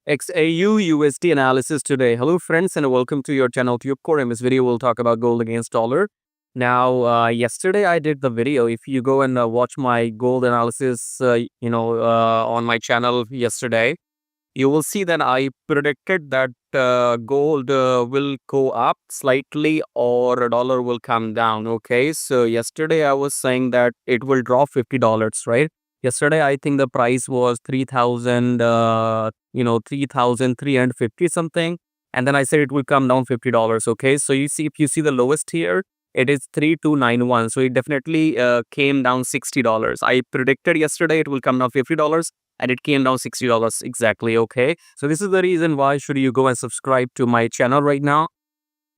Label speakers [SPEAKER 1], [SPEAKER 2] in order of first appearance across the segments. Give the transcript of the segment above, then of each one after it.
[SPEAKER 1] XAUUSD analysis today. Hello friends and welcome to your channel TubeCore. In this video we'll talk about gold against dollar. Now yesterday I did the video. If you go and watch my gold analysis on my channel yesterday, you will see that I predicted that gold will go up slightly or a dollar will come down. Okay, so yesterday I was saying that it will drop $50, right? Yesterday I think the price was 3,000 3,350 something, and then I said it will come down $50. Okay, so you see, if you see the lowest here, it is 3291, so it definitely came down $60. I predicted yesterday it will come down $50 and it came down $60 exactly. Okay, so this is the reason why should you go and subscribe to my channel right now.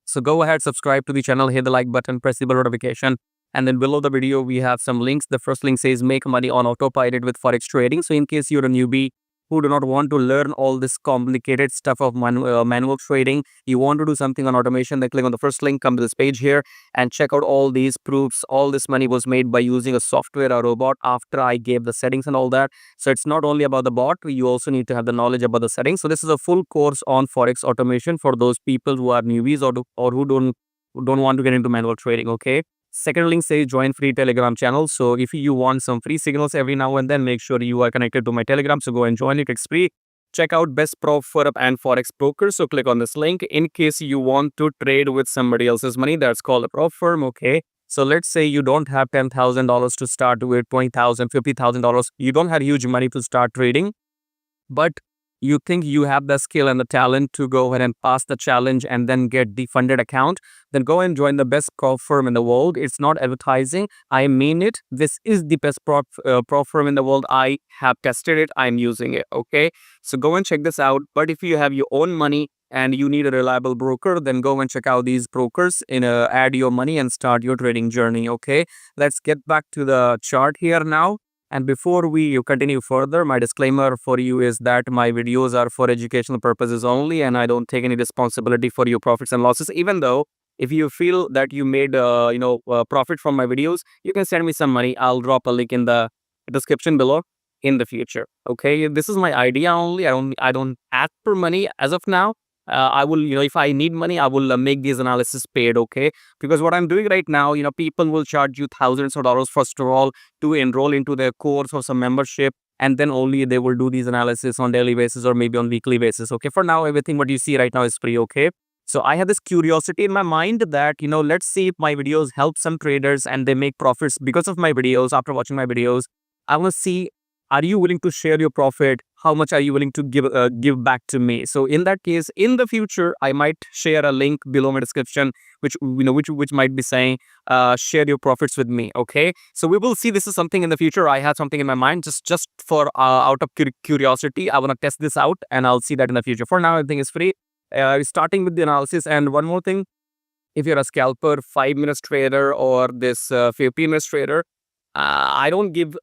[SPEAKER 1] So go ahead, subscribe to the channel, hit the like button, press the bell notification, and then below the video we have some links. The first link says make money on autopilot with forex trading. So in case you're a newbie who do not want to learn all this complicated stuff of manual trading, you want to do something on automation, then click on the first link, come to this page here and check out all these proofs. All this money was made by using a software, a robot, after I gave the settings and all that. So it's not only about the bot, you also need to have the knowledge about the settings. So this is a full course on forex automation for those people who are newbies or who don't want to get into manual trading. Okay, second link says join free Telegram channel. So if you want some free signals every now and then, make sure you are connected to my Telegram. So go and join it. It's free. Check out best prop firm and forex broker. So click on this link in case you want to trade with somebody else's money. That's called a prop firm. Okay, so let's say you don't have $10,000 to start with, $20,000, $50,000. You don't have huge money to start trading, but you think you have the skill and the talent to go ahead and pass the challenge and then get the funded account, then go and join the best prop firm in the world. It's not advertising, I mean it. This is the best prop firm in the world. I have tested it, I'm using it. Okay, so go and check this out. But if you have your own money and you need a reliable broker, then go and check out these brokers add your money and start your trading journey. Okay, let's get back to the chart here now. And before we continue further, my disclaimer for you is that my videos are for educational purposes only, and I don't take any responsibility for your profits and losses. Even though if you feel that you made profit from my videos, you can send me some money. I'll drop a link in the description below in the future. Okay, this is my idea only. I don't ask for money as of now. I will, if I need money, I will make these analysis paid. Okay, because what I'm doing right now, people will charge you thousands of dollars first of all to enroll into their course or some membership, and then only they will do these analysis on daily basis or maybe on weekly basis. Okay, for now everything what you see right now is free. Okay, so I have this curiosity in my mind that let's see if my videos help some traders and they make profits because of my videos. After watching my videos, I want to see, are you willing to share your profit? How much are you willing to give back to me? So in that case, in the future, I might share a link below my description, which might be saying, share your profits with me. Okay, so we will see. This is something in the future. I have something in my mind just for out of curiosity. I want to test this out, and I'll see that in the future. For now, everything is free. Starting with the analysis, and one more thing: if you're a scalper, 5 minutes trader, or this 15 minutes trader, I don't give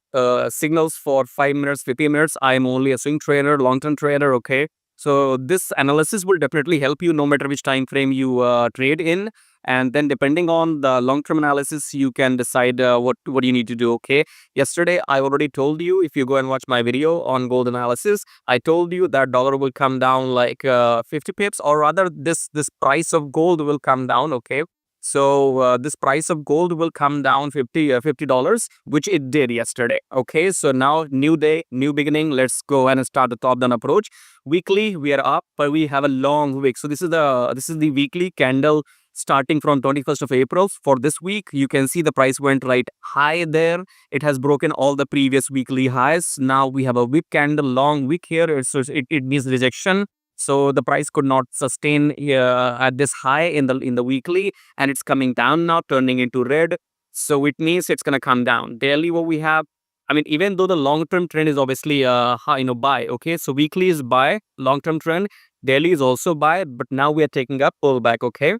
[SPEAKER 1] signals for 5 minutes, 15 minutes. I'm only a swing trader, long-term trader. Okay, so this analysis will definitely help you no matter which time frame you trade in. And then depending on the long-term analysis, you can decide what you need to do. Okay, yesterday I already told you, if you go and watch my video on gold analysis, I told you that dollar will come down like 50 pips, or rather this price of gold will come down. Okay, so this price of gold will come down $50, which it did yesterday. Okay, so now new day, new beginning. Let's go ahead and start the top down approach. Weekly we are up, but we have a long wick. So this is the weekly candle starting from 21st of April. For this week, you can see the price went right high there. It has broken all the previous weekly highs. Now we have a wick candle, long wick here. So it means rejection. So the price could not sustain at this high in the weekly, and it's coming down now, turning into red. So it means it's gonna come down. Daily, what we have, I mean, even though the long-term trend is obviously buy. Okay, so weekly is buy, long-term trend. Daily is also buy, but now we are taking up pullback. Okay,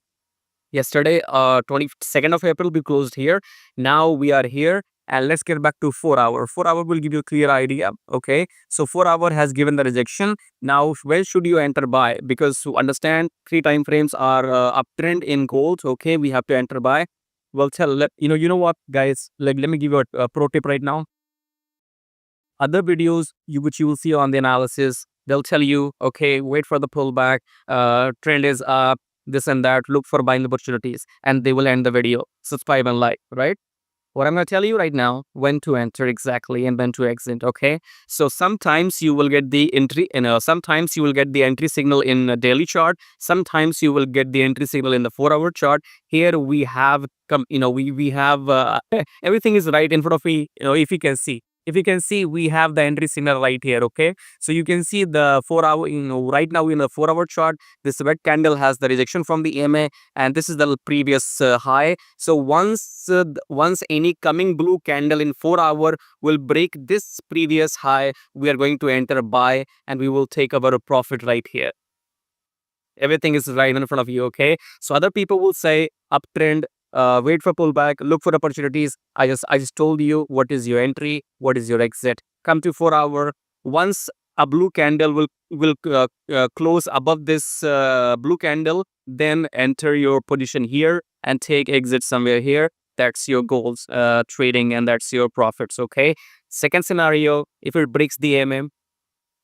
[SPEAKER 1] yesterday, 22nd of April, we closed here. Now we are here. And let's get back to 4 hour. 4 hour will give you a clear idea. Okay, so 4 hour has given the rejection. Now where should you enter buy? Because to understand, 3 time frames are uptrend in gold. Okay, we have to enter buy. Well, you know what, guys, let me give you a pro tip right now. Other videos which you will see on the analysis, They'll tell you, okay, wait for the pullback, trend is up, this and that, look for buying opportunities, and they will end the video. Subscribe and like, right? What I'm going to tell you right now, when to enter exactly and when to exit, okay? So sometimes you will get the entry, sometimes you will get the entry signal in a daily chart. Sometimes you will get the entry signal in the 4-hour chart. Here we have, we have, everything is right in front of me, if you can see. If you can see, we have the entry signal right here, okay? So you can see the 4-hour, right now in the 4-hour chart, this red candle has the rejection from the EMA, and this is the previous high. So once any coming blue candle in 4-hour will break this previous high, we are going to enter buy and we will take our profit right here. Everything is right in front of you, okay? So other people will say uptrend, wait for pullback, look for opportunities. I just told you what is your entry, what is your exit. Come to 4-hour. Once a blue candle will close above this blue candle, then enter your position here and take exit somewhere here. That's your goals trading, and that's your profits, okay? Second scenario, if it breaks the EMA,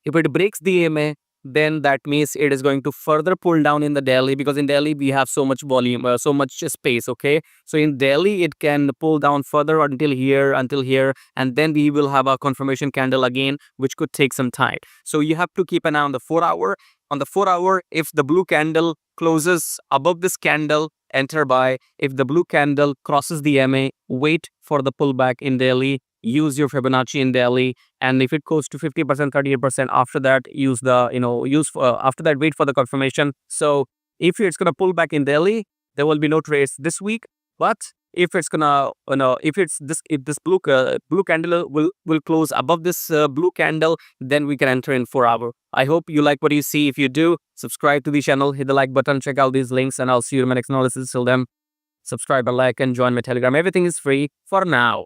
[SPEAKER 1] if it breaks the EMA, then that means it is going to further pull down in the daily, because in daily we have so much volume, so much space, okay? So in daily it can pull down further until here, and then we will have a confirmation candle again, which could take some time. So you have to keep an eye on the 4-hour. On the 4-hour, if the blue candle closes above this candle, enter buy. If the blue candle crosses the EMA, wait for the pullback in daily. Use your Fibonacci in daily, and if it goes to 50%, 38%, after that use the after that wait for the confirmation. So if it's gonna pull back in daily, there will be no trades this week. But if it's gonna if this blue candle will close above this blue candle, then we can enter in 4-hour. I hope you like what you see. If you do, subscribe to the channel, hit the like button, check out these links, and I'll see you in my next analysis. Till then, subscribe and like and join my Telegram. Everything is free for now.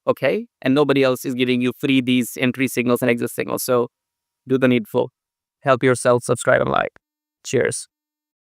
[SPEAKER 1] Okay, and nobody else is giving you free these entry signals and exit signals. So do the needful. Help yourself, subscribe and like. Cheers.